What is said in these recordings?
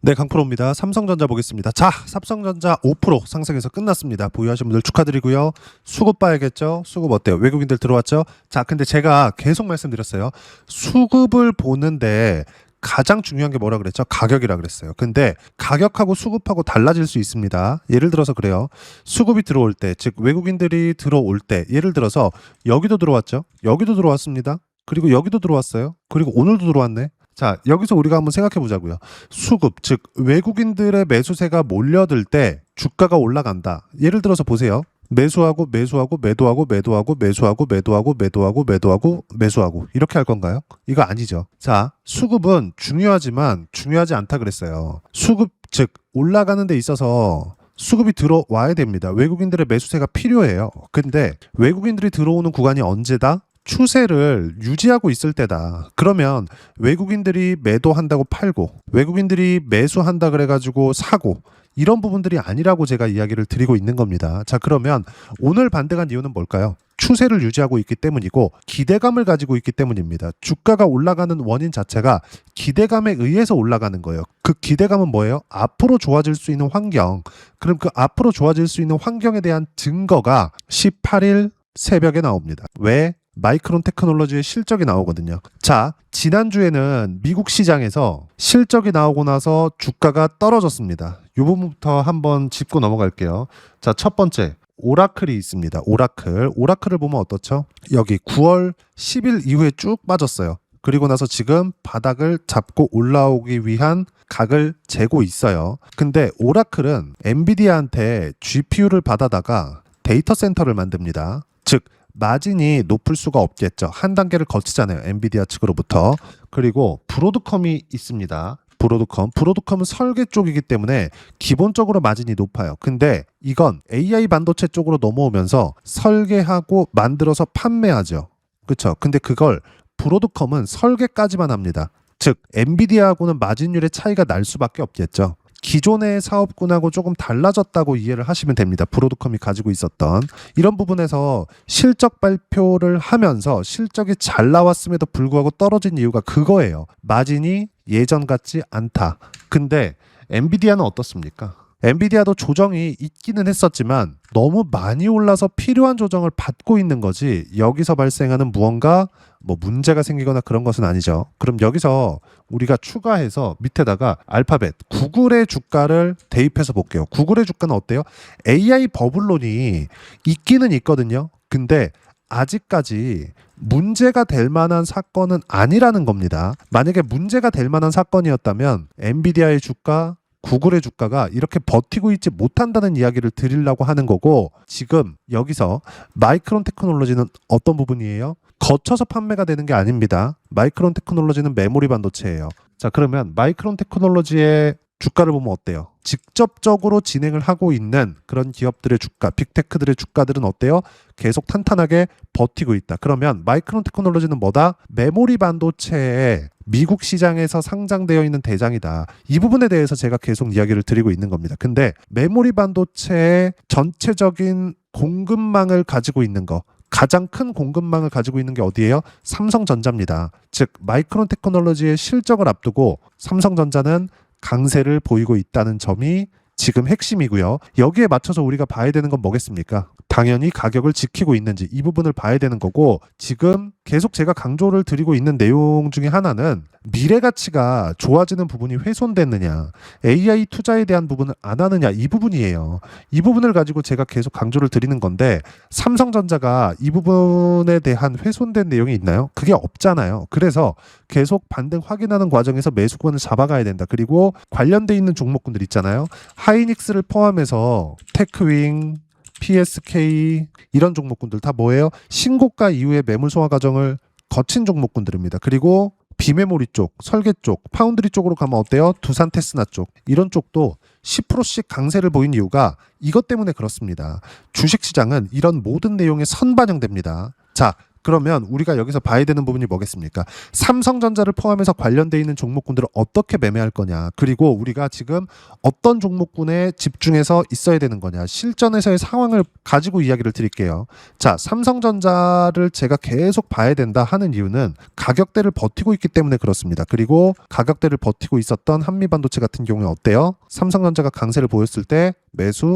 네, 강프로입니다. 삼성전자 보겠습니다. 자, 삼성전자 5% 상승해서 끝났습니다. 보유하신 분들 축하드리고요. 수급 봐야겠죠? 수급 어때요? 외국인들 들어왔죠? 자, 근데 제가 계속 말씀드렸어요. 수급을 보는데 가장 중요한 게 뭐라 그랬죠? 가격이라 그랬어요. 근데 가격하고 수급하고 달라질 수 있습니다. 예를 들어서 그래요. 수급이 들어올 때, 즉 외국인들이 들어올 때, 예를 들어서 여기도 들어왔죠? 여기도 들어왔습니다. 그리고 여기도 들어왔어요. 그리고 오늘도 들어왔네. 자, 여기서 우리가 한번 생각해 보자고요. 수급, 즉 외국인들의 매수세가 몰려들 때 주가가 올라간다. 예를 들어서 보세요. 매수하고 매수하고 매도하고 매도하고 매수하고 매도하고 매도하고 매도하고 매수하고 이렇게 할 건가요? 이거 아니죠. 자, 수급은 중요하지만 중요하지 않다 그랬어요. 수급, 즉 올라가는 데 있어서 수급이 들어와야 됩니다. 외국인들의 매수세가 필요해요. 근데 외국인들이 들어오는 구간이 언제다? 추세를 유지하고 있을 때다. 그러면 외국인들이 매도한다고 팔고 외국인들이 매수한다 그래가지고 사고 이런 부분들이 아니라고 제가 이야기를 드리고 있는 겁니다. 자, 그러면 오늘 반등한 이유는 뭘까요? 추세를 유지하고 있기 때문이고 기대감을 가지고 있기 때문입니다. 주가가 올라가는 원인 자체가 기대감에 의해서 올라가는 거예요. 그 기대감은 뭐예요? 앞으로 좋아질 수 있는 환경. 그럼 그 앞으로 좋아질 수 있는 환경에 대한 증거가 18일 새벽에 나옵니다. 왜? 마이크론 테크놀로지의 실적이 나오거든요. 자, 지난주에는 미국 시장에서 실적이 나오고 나서 주가가 떨어졌습니다. 이 부분부터 한번 짚고 넘어갈게요. 자, 첫 번째 오라클이 있습니다. 오라클을 보면 어떻죠? 여기 9월 10일 이후에 쭉 빠졌어요. 그리고 나서 지금 바닥을 잡고 올라오기 위한 각을 재고 있어요. 근데 오라클은 엔비디아한테 GPU를 받아다가 데이터 센터를 만듭니다. 즉 마진이 높을 수가 없겠죠. 한 단계를 거치잖아요. 엔비디아 측으로부터. 그리고 브로드컴이 있습니다. 브로드컴은 설계 쪽이기 때문에 기본적으로 마진이 높아요. 근데 이건 AI 반도체 쪽으로 넘어오면서 설계하고 만들어서 판매하죠. 그렇죠? 근데 그걸 브로드컴은 설계까지만 합니다. 즉 엔비디아하고는 마진율의 차이가 날 수밖에 없겠죠. 기존의 사업군하고 조금 달라졌다고 이해를 하시면 됩니다. 브로드컴이 가지고 있었던 이런 부분에서 실적 발표를 하면서 실적이 잘 나왔음에도 불구하고 떨어진 이유가 그거예요. 마진이 예전 같지 않다. 근데 엔비디아는 어떻습니까? 엔비디아도 조정이 있기는 했었지만 너무 많이 올라서 필요한 조정을 받고 있는 거지 여기서 발생하는 무언가 문제가 생기거나 그런 것은 아니죠. 그럼 여기서 우리가 추가해서 밑에다가 알파벳 구글의 주가를 대입해서 볼게요. 구글의 주가는 어때요? AI 버블론이 있기는 있거든요. 근데 아직까지 문제가 될 만한 사건은 아니라는 겁니다. 만약에 문제가 될 만한 사건이었다면 엔비디아의 주가 구글의 주가가 이렇게 버티고 있지 못한다는 이야기를 드리려고 하는 거고 지금 여기서 마이크론 테크놀로지는 어떤 부분이에요? 거쳐서 판매가 되는 게 아닙니다. 마이크론 테크놀로지는 메모리 반도체예요. 자, 그러면 마이크론 테크놀로지의 주가를 보면 어때요? 직접적으로 진행을 하고 있는 그런 기업들의 주가, 빅테크들의 주가들은 어때요? 계속 탄탄하게 버티고 있다. 그러면 마이크론 테크놀로지는 뭐다? 메모리 반도체의 미국 시장에서 상장되어 있는 대장이다. 이 부분에 대해서 제가 계속 이야기를 드리고 있는 겁니다. 근데 메모리 반도체의 전체적인 공급망을 가지고 있는 거, 가장 큰 공급망을 가지고 있는 게 어디예요? 삼성전자입니다. 즉 마이크론 테크놀로지의 실적을 앞두고 삼성전자는 강세를 보이고 있다는 점이 지금 핵심이고요. 여기에 맞춰서 우리가 봐야 되는 건 뭐겠습니까? 당연히 가격을 지키고 있는지 이 부분을 봐야 되는 거고 지금 계속 제가 강조를 드리고 있는 내용 중에 하나는 미래 가치가 좋아지는 부분이 훼손됐느냐 AI 투자에 대한 부분을 안 하느냐 이 부분이에요. 이 부분을 가지고 제가 계속 강조를 드리는 건데 삼성전자가 이 부분에 대한 훼손된 내용이 있나요? 그게 없잖아요. 그래서 계속 반등 확인하는 과정에서 매수권을 잡아가야 된다. 그리고 관련돼 있는 종목군들 있잖아요. 하이닉스를 포함해서 테크윙, PSK 이런 종목군들 다 뭐예요? 신고가 이후에 매물 소화 과정을 거친 종목군들입니다. 그리고 비메모리 쪽, 설계 쪽, 파운드리 쪽으로 가면 어때요? 두산 테스나 쪽 이런 쪽도 10%씩 강세를 보인 이유가 이것 때문에 그렇습니다. 주식시장은 이런 모든 내용에 선반영됩니다. 자, 그러면 우리가 여기서 봐야 되는 부분이 뭐겠습니까? 삼성전자를 포함해서 관련돼 있는 종목군들을 어떻게 매매할 거냐, 그리고 우리가 지금 어떤 종목군에 집중해서 있어야 되는 거냐, 실전에서의 상황을 가지고 이야기를 드릴게요. 자, 삼성전자를 제가 계속 봐야 된다 하는 이유는 가격대를 버티고 있기 때문에 그렇습니다. 그리고 가격대를 버티고 있었던 한미반도체 같은 경우에 어때요? 삼성전자가 강세를 보였을 때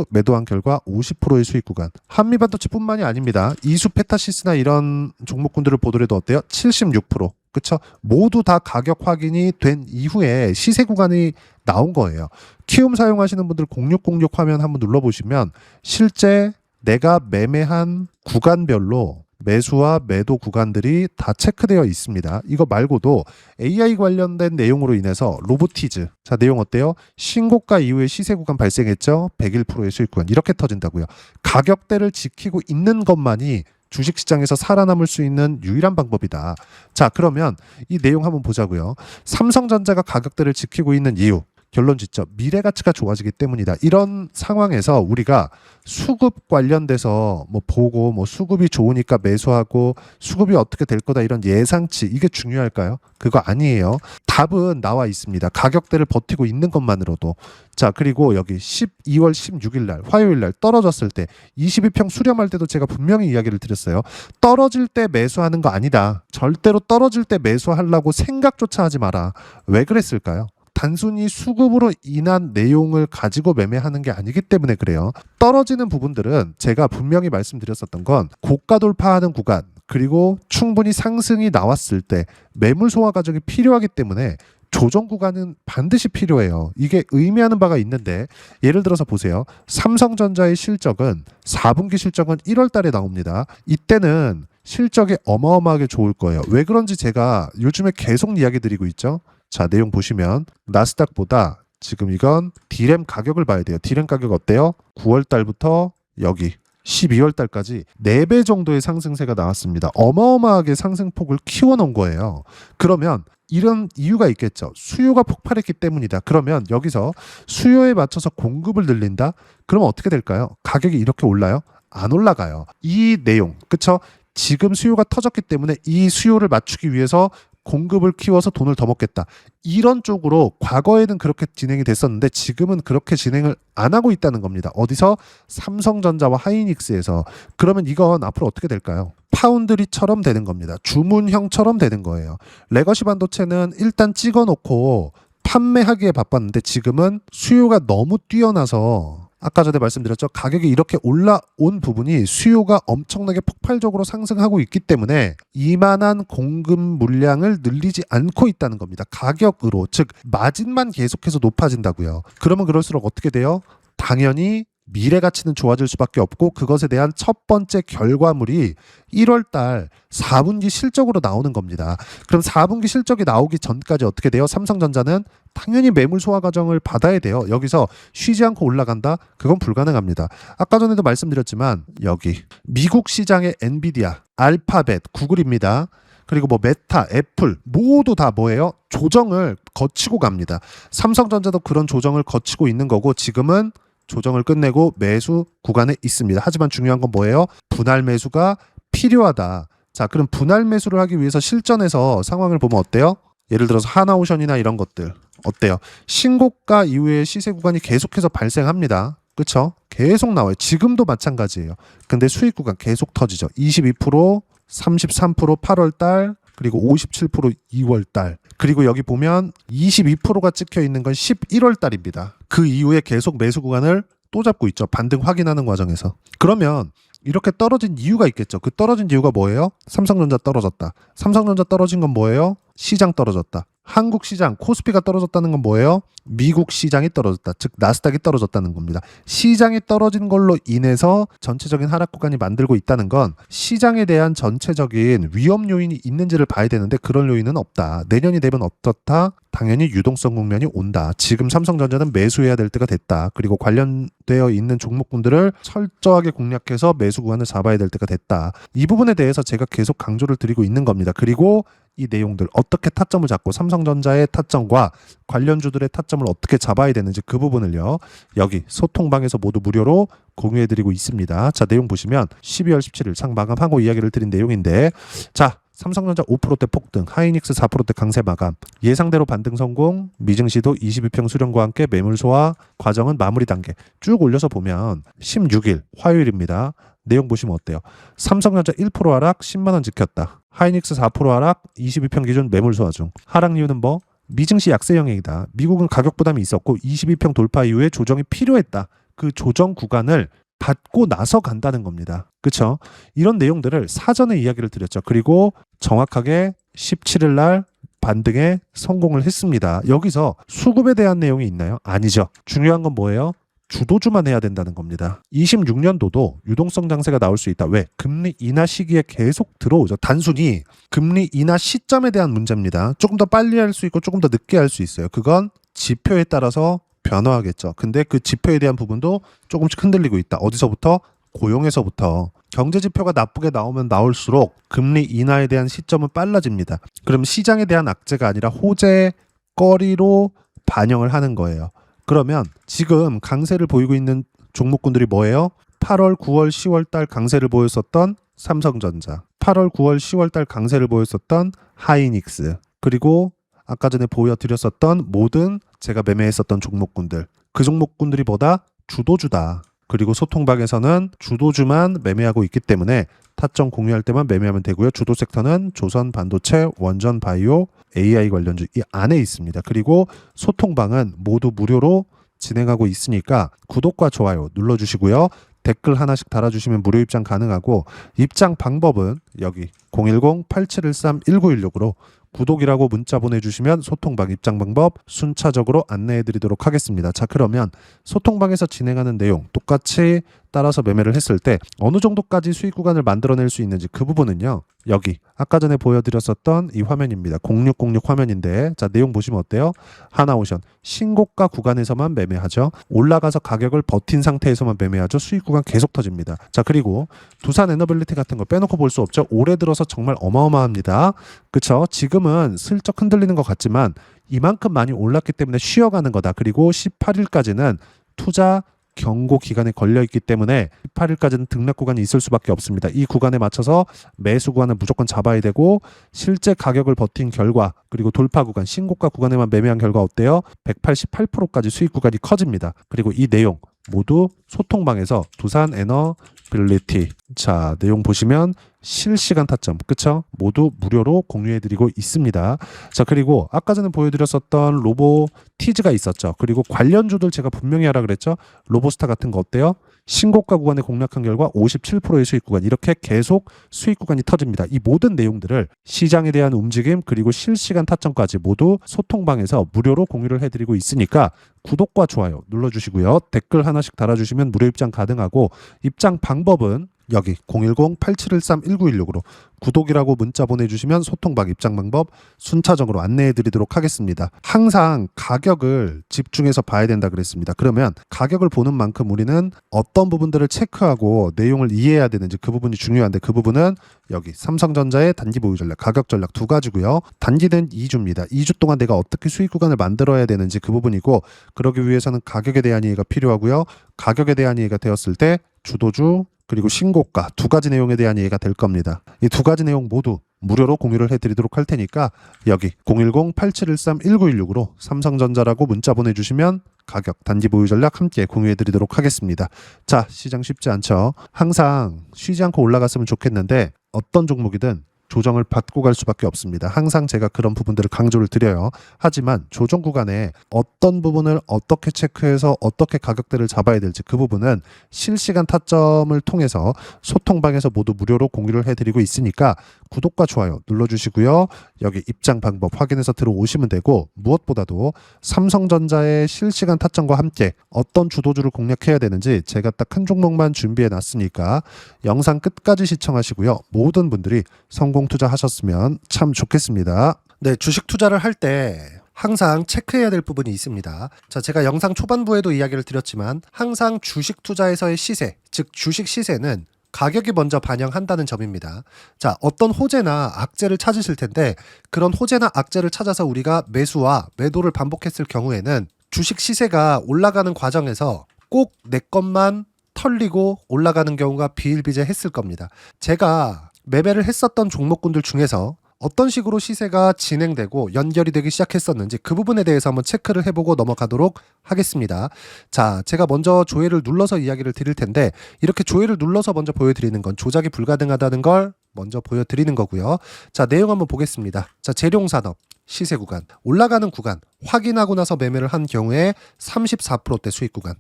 매도한 결과 50%의 수익 구간. 한미반도체뿐만이 아닙니다. 이수 페타시스나 이런 종목군들을 보더라도 어때요? 76%. 그쵸? 모두 다 가격 확인이 된 이후에 시세 구간이 나온 거예요. 키움 사용하시는 분들 0606 화면 한번 눌러보시면 실제 내가 매매한 구간별로 매수와 매도 구간들이 다 체크되어 있습니다. 이거 말고도 AI 관련된 내용으로 인해서 로보티즈, 자 내용 어때요? 신고가 이후에 시세 구간 발생했죠? 101%의 수익 구간 이렇게 터진다고요. 가격대를 지키고 있는 것만이 주식시장에서 살아남을 수 있는 유일한 방법이다. 자, 그러면 이 내용 한번 보자고요. 삼성전자가 가격대를 지키고 있는 이유, 결론 짓죠. 미래 가치가 좋아지기 때문이다. 이런 상황에서 우리가 수급 관련돼서 뭐 보고 뭐 수급이 좋으니까 매수하고 수급이 어떻게 될 거다 이런 예상치, 이게 중요할까요? 그거 아니에요. 답은 나와 있습니다. 가격대를 버티고 있는 것만으로도. 자, 그리고 여기 12월 16일 날 화요일 날 떨어졌을 때 22평 수렴할 때도 제가 분명히 이야기를 드렸어요. 떨어질 때 매수하는 거 아니다. 절대로 떨어질 때 매수하려고 생각조차 하지 마라. 왜 그랬을까요? 단순히 수급으로 인한 내용을 가지고 매매하는 게 아니기 때문에 그래요. 떨어지는 부분들은 제가 분명히 말씀드렸었던 건 고가 돌파하는 구간, 그리고 충분히 상승이 나왔을 때 매물 소화 과정이 필요하기 때문에 조정 구간은 반드시 필요해요. 이게 의미하는 바가 있는데, 예를 들어서 보세요. 삼성전자의 실적은 4분기 실적은 1월 달에 나옵니다. 이때는 실적이 어마어마하게 좋을 거예요. 왜 그런지 제가 요즘에 계속 이야기 드리고 있죠. 자, 내용 보시면 나스닥보다 지금 이건 D램 가격을 봐야 돼요. D램 가격 어때요? 9월 달부터 여기 12월 달까지 4배 정도의 상승세가 나왔습니다. 어마어마하게 상승폭을 키워놓은 거예요. 그러면 이런 이유가 있겠죠. 수요가 폭발했기 때문이다. 그러면 여기서 수요에 맞춰서 공급을 늘린다? 그러면 어떻게 될까요? 가격이 이렇게 올라요? 안 올라가요. 이 내용, 그쵸? 지금 수요가 터졌기 때문에 이 수요를 맞추기 위해서 공급을 키워서 돈을 더 먹겠다. 이런 쪽으로 과거에는 그렇게 진행이 됐었는데 지금은 그렇게 진행을 안 하고 있다는 겁니다. 어디서? 삼성전자와 하이닉스에서. 그러면 이건 앞으로 어떻게 될까요? 파운드리처럼 되는 겁니다. 주문형처럼 되는 거예요. 레거시 반도체는 일단 찍어놓고 판매하기에 바빴는데 지금은 수요가 너무 뛰어나서 아까 전에 말씀드렸죠. 가격이 이렇게 올라온 부분이 수요가 엄청나게 폭발적으로 상승하고 있기 때문에 이만한 공급 물량을 늘리지 않고 있다는 겁니다. 가격으로, 즉 마진만 계속해서 높아진다고요. 그러면 그럴수록 어떻게 돼요? 당연히 미래 가치는 좋아질 수밖에 없고, 그것에 대한 첫 번째 결과물이 1월 달 4분기 실적으로 나오는 겁니다. 그럼 4분기 실적이 나오기 전까지 어떻게 돼요? 삼성전자는 당연히 매물 소화 과정을 받아야 돼요. 여기서 쉬지 않고 올라간다? 그건 불가능합니다. 아까 전에도 말씀드렸지만 여기 미국 시장의 엔비디아, 알파벳, 구글입니다. 그리고 뭐 메타, 애플 모두 다 뭐예요? 조정을 거치고 갑니다. 삼성전자도 그런 조정을 거치고 있는 거고, 지금은 조정을 끝내고 매수 구간에 있습니다. 하지만 중요한 건 뭐예요? 분할 매수가 필요하다. 자, 그럼 분할 매수를 하기 위해서 실전에서 상황을 보면 어때요? 예를 들어서 하나오션이나 이런 것들 어때요? 신고가 이후에 시세 구간이 계속해서 발생합니다. 그렇죠? 계속 나와요. 지금도 마찬가지예요. 근데 수익 구간 계속 터지죠. 22%, 33% 8월 달, 그리고 57% 2월 달. 그리고 여기 보면 22%가 찍혀 있는 건 11월 달입니다. 그 이후에 계속 매수 구간을 또 잡고 있죠. 반등 확인하는 과정에서. 그러면 이렇게 떨어진 이유가 있겠죠. 그 떨어진 이유가 뭐예요? 삼성전자 떨어졌다. 삼성전자 떨어진 건 뭐예요? 시장 떨어졌다. 한국 시장, 코스피가 떨어졌다는 건 뭐예요? 미국 시장이 떨어졌다. 즉 나스닥이 떨어졌다는 겁니다. 시장이 떨어진 걸로 인해서 전체적인 하락 구간이 만들고 있다는 건 시장에 대한 전체적인 위험 요인이 있는지를 봐야 되는데 그런 요인은 없다. 내년이 되면 어떻다? 당연히 유동성 국면이 온다. 지금 삼성전자는 매수해야 될 때가 됐다. 그리고 관련되어 있는 종목군들을 철저하게 공략해서 매수 구간을 잡아야 될 때가 됐다. 이 부분에 대해서 제가 계속 강조를 드리고 있는 겁니다. 그리고 이 내용들 어떻게 타점을 잡고 삼성전자의 타점과 관련주들의 타점을 어떻게 잡아야 되는지 그 부분을요. 여기 소통방에서 모두 무료로 공유해드리고 있습니다. 자, 내용 보시면 12월 17일 장 마감하고 이야기를 드린 내용인데 자, 삼성전자 5%대 폭등, 하이닉스 4%대 강세 마감, 예상대로 반등 성공, 미증시도 22평 수렴과 함께 매물 소화 과정은 마무리 단계 쭉 올려서 보면 16일 화요일입니다. 내용 보시면 어때요? 삼성전자 1% 하락 10만 원 지켰다. 하이닉스 4% 하락 22평 기준 매물 소화 중. 하락 이유는 뭐? 미증시 약세 영향이다. 미국은 가격 부담이 있었고 22평 돌파 이후에 조정이 필요했다. 그 조정 구간을 받고 나서 간다는 겁니다. 그렇죠? 이런 내용들을 사전에 이야기를 드렸죠. 그리고 정확하게 17일 날 반등에 성공을 했습니다. 여기서 수급에 대한 내용이 있나요? 아니죠. 중요한 건 뭐예요? 주도주만 해야 된다는 겁니다. 26년도도 유동성 장세가 나올 수 있다. 왜? 금리 인하 시기에 계속 들어오죠. 단순히 금리 인하 시점에 대한 문제입니다. 조금 더 빨리 할 수 있고 조금 더 늦게 할 수 있어요. 그건 지표에 따라서 변화하겠죠. 근데 그 지표에 대한 부분도 조금씩 흔들리고 있다. 어디서부터? 고용에서부터. 경제 지표가 나쁘게 나오면 나올수록 금리 인하에 대한 시점은 빨라집니다. 그럼 시장에 대한 악재가 아니라 호재거리로 반영을 하는 거예요. 그러면 지금 강세를 보이고 있는 종목군들이 뭐예요? 8월, 9월, 10월 달 강세를 보였었던 삼성전자, 8월, 9월, 10월 달 강세를 보였었던 하이닉스, 그리고 아까 전에 보여드렸었던 모든 제가 매매했었던 종목군들, 그 종목군들이 보다 주도주다. 그리고 소통방에서는 주도주만 매매하고 있기 때문에 타점 공유할 때만 매매하면 되고요. 주도 섹터는 조선 반도체, 원전 바이오, AI 관련주 이 안에 있습니다. 그리고 소통방은 모두 무료로 진행하고 있으니까 구독과 좋아요 눌러주시고요. 댓글 하나씩 달아주시면 무료 입장 가능하고 입장 방법은 여기 010-8713-1916으로 구독이라고 문자 보내주시면 소통방 입장 방법 순차적으로 안내해드리도록 하겠습니다. 자, 그러면 소통방에서 진행하는 내용 똑같이 따라서 매매를 했을 때 어느 정도까지 수익 구간을 만들어낼 수 있는지 그 부분은요. 여기 아까 전에 보여드렸었던 이 화면입니다. 0606 화면인데 자, 내용 보시면 어때요? 하나오션 신고가 구간에서만 매매하죠. 올라가서 가격을 버틴 상태에서만 매매하죠. 수익 구간 계속 터집니다. 자, 그리고 두산 에너빌리티 같은 거 빼놓고 볼 수 없죠. 올해 들어서 정말 어마어마합니다. 그쵸? 지금은 슬쩍 흔들리는 것 같지만 이만큼 많이 올랐기 때문에 쉬어가는 거다. 그리고 18일까지는 투자 경고 기간에 걸려 있기 때문에 18일까지는 등락 구간이 있을 수밖에 없습니다. 이 구간에 맞춰서 매수 구간을 무조건 잡아야 되고 실제 가격을 버틴 결과 그리고 돌파 구간 신고가 구간에만 매매한 결과 어때요? 188%까지 수익 구간이 커집니다. 그리고 이 내용 모두 소통방에서 두산 에너빌리티 자 내용 보시면 실시간 타점 그쵸? 모두 무료로 공유해드리고 있습니다. 자 그리고 아까 전에 보여드렸었던 로보티즈가 있었죠. 그리고 관련주들 제가 분명히 하라 그랬죠. 로보스타 같은 거 어때요? 신고가 구간에 공략한 결과 57%의 수익 구간 이렇게 계속 수익 구간이 터집니다. 이 모든 내용들을 시장에 대한 움직임 그리고 실시간 타점까지 모두 소통방에서 무료로 공유를 해드리고 있으니까 구독과 좋아요 눌러주시고요. 댓글 하나씩 달아주시면 무료 입장 가능하고 입장 방법은 여기 010-8713-1916으로 구독이라고 문자 보내주시면 소통방 입장 방법 순차적으로 안내해드리도록 하겠습니다. 항상 가격을 집중해서 봐야 된다 그랬습니다. 그러면 가격을 보는 만큼 우리는 어떤 부분들을 체크하고 내용을 이해해야 되는지 그 부분이 중요한데 그 부분은 여기 삼성전자의 단기 보유 전략, 가격 전략 두 가지고요. 단기는 2주입니다. 2주 동안 내가 어떻게 수익 구간을 만들어야 되는지 그 부분이고 그러기 위해서는 가격에 대한 이해가 필요하고요. 가격에 대한 이해가 되었을 때 주도주 그리고 신고가 두 가지 내용에 대한 이해가 될 겁니다. 이 두 가지 내용 모두 무료로 공유를 해드리도록 할 테니까 여기 010-8713-1916으로 삼성전자라고 문자 보내주시면 가격, 단기 보유 전략 함께 공유해드리도록 하겠습니다. 자, 시장 쉽지 않죠. 항상 쉬지 않고 올라갔으면 좋겠는데 어떤 종목이든 조정을 받고 갈 수밖에 없습니다. 항상 제가 그런 부분들을 강조를 드려요. 하지만 조정 구간에 어떤 부분을 어떻게 체크해서 어떻게 가격대를 잡아야 될지 그 부분은 실시간 타점을 통해서 소통방에서 모두 무료로 공유를 해드리고 있으니까 구독과 좋아요 눌러주시고요. 여기 입장 방법 확인해서 들어오시면 되고 무엇보다도 삼성전자의 실시간 타점과 함께 어떤 주도주를 공략해야 되는지 제가 딱 한 종목만 준비해 놨으니까 영상 끝까지 시청하시고요. 모든 분들이 성공 투자하셨으면 참 좋겠습니다. 네, 주식 투자를 할 때 항상 체크해야 될 부분이 있습니다. 자, 제가 영상 초반부에도 이야기를 드렸지만 항상 주식 투자에서의 시세, 즉 주식 시세는 가격이 먼저 반영한다는 점입니다. 자, 어떤 호재나 악재를 찾으실 텐데 그런 호재나 악재를 찾아서 우리가 매수와 매도를 반복했을 경우에는 주식 시세가 올라가는 과정에서 꼭 내 것만 털리고 올라가는 경우가 비일비재했을 겁니다. 제가 매매를 했었던 종목군들 중에서 어떤 식으로 시세가 진행되고 연결이 되기 시작했었는지 그 부분에 대해서 한번 체크를 해보고 넘어가도록 하겠습니다. 자, 제가 먼저 조회를 눌러서 이야기를 드릴 텐데 이렇게 조회를 눌러서 먼저 보여드리는 건 조작이 불가능하다는 걸 먼저 보여드리는 거고요. 자, 내용 한번 보겠습니다. 자, 재룡산업 시세 구간, 올라가는 구간 확인하고 나서 매매를 한 경우에 34%대 수익 구간.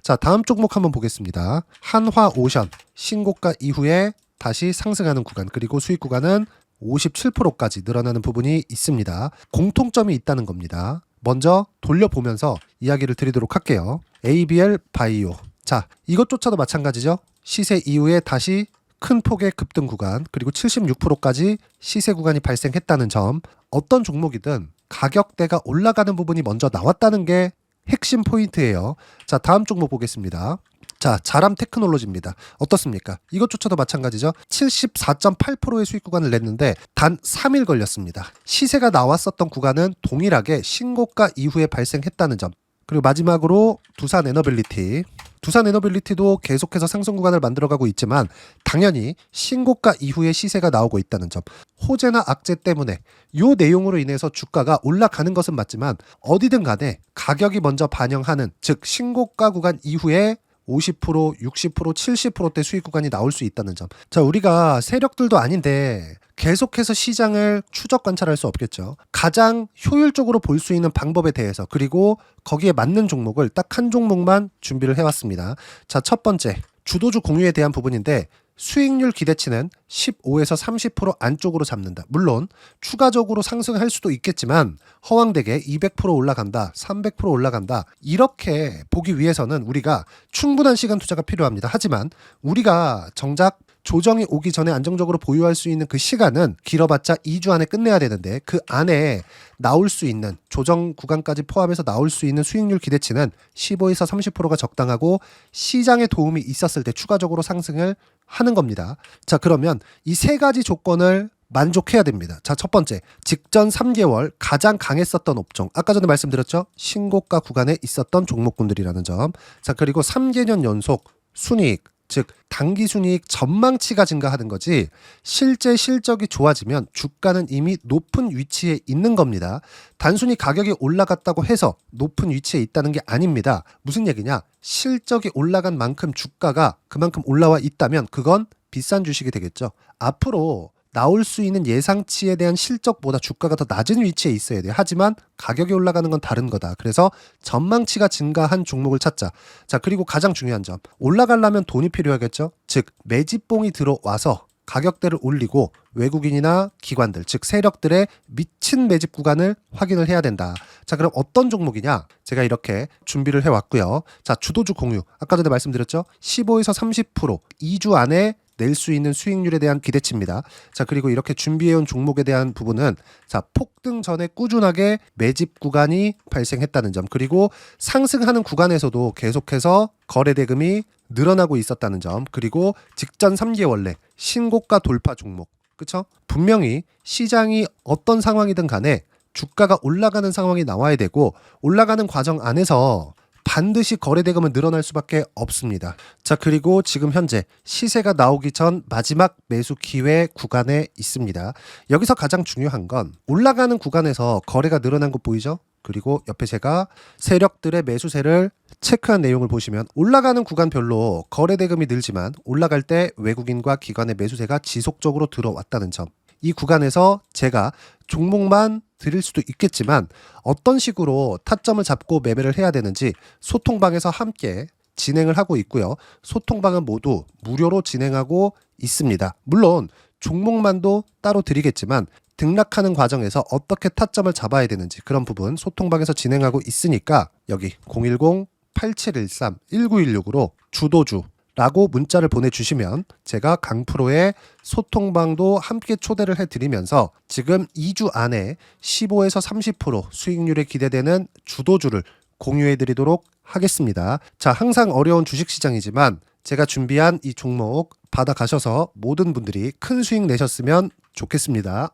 자, 다음 종목 한번 보겠습니다. 한화오션 신고가 이후에 다시 상승하는 구간, 그리고 수익 구간은 57%까지 늘어나는 부분이 있습니다. 공통점이 있다는 겁니다. 먼저 돌려보면서 이야기를 드리도록 할게요. ABL 바이오. 자, 이것조차도 마찬가지죠. 시세 이후에 다시 큰 폭의 급등 구간, 그리고 76%까지 시세 구간이 발생했다는 점. 어떤 종목이든 가격대가 올라가는 부분이 먼저 나왔다는 게 핵심 포인트예요. 자, 다음 종목 보겠습니다. 자, 자람 테크놀로지입니다. 어떻습니까? 이것조차도 마찬가지죠. 74.8%의 수익 구간을 냈는데 단 3일 걸렸습니다. 시세가 나왔었던 구간은 동일하게 신고가 이후에 발생했다는 점. 그리고 마지막으로 두산 에너빌리티. 두산 에너빌리티도 계속해서 상승 구간을 만들어가고 있지만 당연히 신고가 이후에 시세가 나오고 있다는 점. 호재나 악재 때문에 이 내용으로 인해서 주가가 올라가는 것은 맞지만 어디든 간에 가격이 먼저 반영하는, 즉 신고가 구간 이후에 50%, 60%, 70%대 수익 구간이 나올 수 있다는 점. 자, 우리가 세력들도 아닌데 계속해서 시장을 추적 관찰할 수 없겠죠. 가장 효율적으로 볼 수 있는 방법에 대해서, 그리고 거기에 맞는 종목을 딱 한 종목만 준비를 해왔습니다. 자, 첫 번째 주도주 공유에 대한 부분인데 수익률 기대치는 15에서 30% 안쪽으로 잡는다. 물론 추가적으로 상승할 수도 있겠지만 허황되게 200% 올라간다, 300% 올라간다, 이렇게 보기 위해서는 우리가 충분한 시간 투자가 필요합니다. 하지만 우리가 정작 조정이 오기 전에 안정적으로 보유할 수 있는 그 시간은 길어봤자 2주 안에 끝내야 되는데 그 안에 나올 수 있는, 조정 구간까지 포함해서 나올 수 있는 수익률 기대치는 15에서 30%가 적당하고 시장에 도움이 있었을 때 추가적으로 상승을 하는 겁니다. 자, 그러면 이 세 가지 조건을 만족해야 됩니다. 자, 첫 번째, 직전 3개월 가장 강했었던 업종. 아까 전에 말씀드렸죠? 신고가 구간에 있었던 종목군들이라는 점. 자, 그리고 3개년 연속 순이익, 즉 단기 순이익 전망치가 증가하는 거지 실제 실적이 좋아지면 주가는 이미 높은 위치에 있는 겁니다. 단순히 가격이 올라갔다고 해서 높은 위치에 있다는 게 아닙니다. 무슨 얘기냐? 실적이 올라간 만큼 주가가 그만큼 올라와 있다면 그건 비싼 주식이 되겠죠. 앞으로 나올 수 있는 예상치에 대한 실적보다 주가가 더 낮은 위치에 있어야 돼요. 하지만 가격이 올라가는 건 다른 거다. 그래서 전망치가 증가한 종목을 찾자. 자, 그리고 가장 중요한 점. 올라가려면 돈이 필요하겠죠. 즉 매집봉이 들어와서 가격대를 올리고 외국인이나 기관들, 즉 세력들의 미친 매집 구간을 확인을 해야 된다. 자, 그럼 어떤 종목이냐? 제가 이렇게 준비를 해왔고요. 자, 주도주 공유. 아까 전에 말씀드렸죠. 15에서 30% 2주 안에 낼 수 있는 수익률에 대한 기대치입니다. 자, 그리고 이렇게 준비해온 종목에 대한 부분은 자, 폭등 전에 꾸준하게 매집 구간이 발생했다는 점, 그리고 상승하는 구간에서도 계속해서 거래 대금이 늘어나고 있었다는 점, 그리고 직전 3개월 내 신고가 돌파 종목. 그쵸? 분명히 시장이 어떤 상황이든 간에 주가가 올라가는 상황이 나와야 되고 올라가는 과정 안에서 반드시 거래 대금은 늘어날 수밖에 없습니다. 자, 그리고 지금 현재 시세가 나오기 전 마지막 매수 기회 구간에 있습니다. 여기서 가장 중요한 건 올라가는 구간에서 거래가 늘어난 거 보이죠? 그리고 옆에 제가 세력들의 매수세를 체크한 내용을 보시면 올라가는 구간별로 거래 대금이 늘지만 올라갈 때 외국인과 기관의 매수세가 지속적으로 들어왔다는 점. 이 구간에서 제가 종목만 드릴 수도 있겠지만 어떤 식으로 타점을 잡고 매매를 해야 되는지 소통방에서 함께 진행을 하고 있고요. 소통방은 모두 무료로 진행하고 있습니다. 물론 종목만도 따로 드리겠지만 등락하는 과정에서 어떻게 타점을 잡아야 되는지 그런 부분 소통방에서 진행하고 있으니까 여기 010-8713-1916으로 주도주 라고 문자를 보내주시면 제가 강프로의 소통방도 함께 초대를 해드리면서 지금 2주 안에 15에서 30% 수익률에 기대되는 주도주를 공유해드리도록 하겠습니다. 자, 항상 어려운 주식시장이지만 제가 준비한 이 종목 받아가셔서 모든 분들이 큰 수익 내셨으면 좋겠습니다.